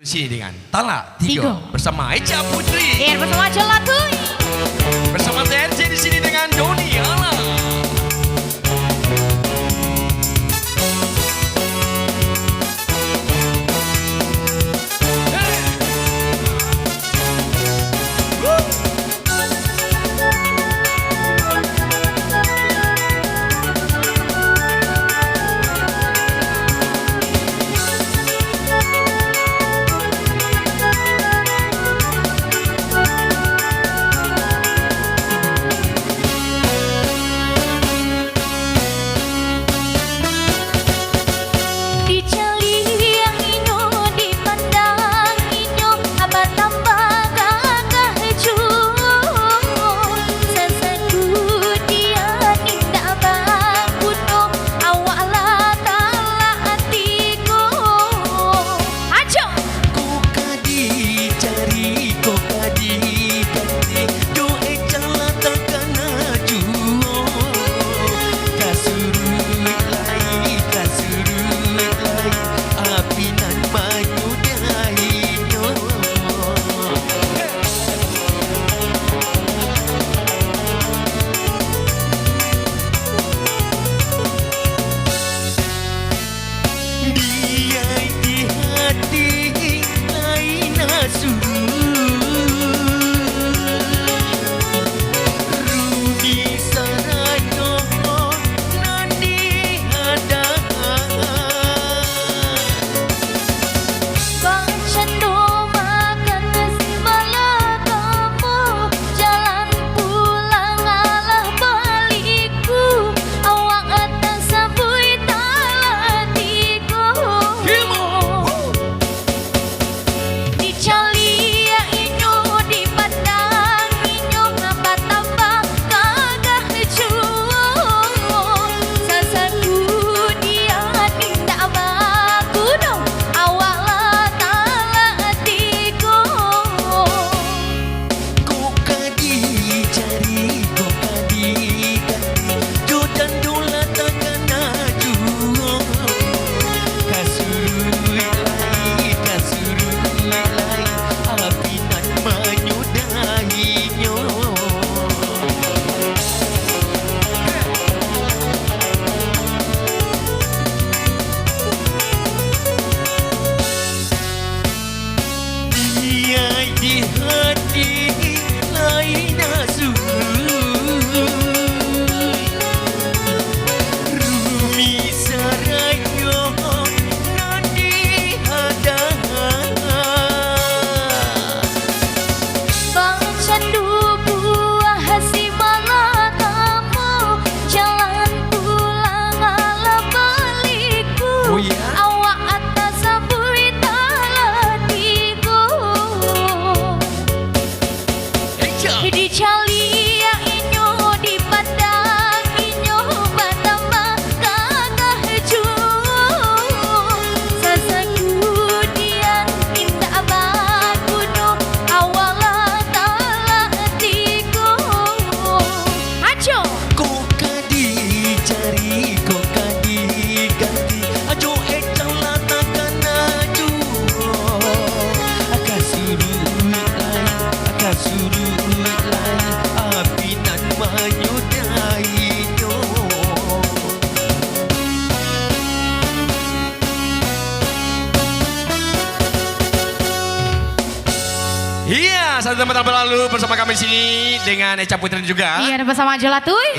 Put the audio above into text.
Sini dengan Tala Tigo bersama Echa Putri. Iya, bersama Jelatuy. Bersama TNC di sini dengan Doni Ala. Di hati lain asu Rumi sarayo nanti ada Bang candu buah hasi malah kamu jalan pulang ala baliku. Oh ya? Awak atas sabui talatiku. Di calia inyo di padang inyo batama kagah jung sasagudian indah baguno awala talatiku. Ajo Kau kadi cari kau kadi ganti ajo ecala takkan aju akasuru lain api nan menyudahinya. Iya, satu teman berlalu bersama kami di sini dengan Echa Putri juga. iya bersama Jelatuy.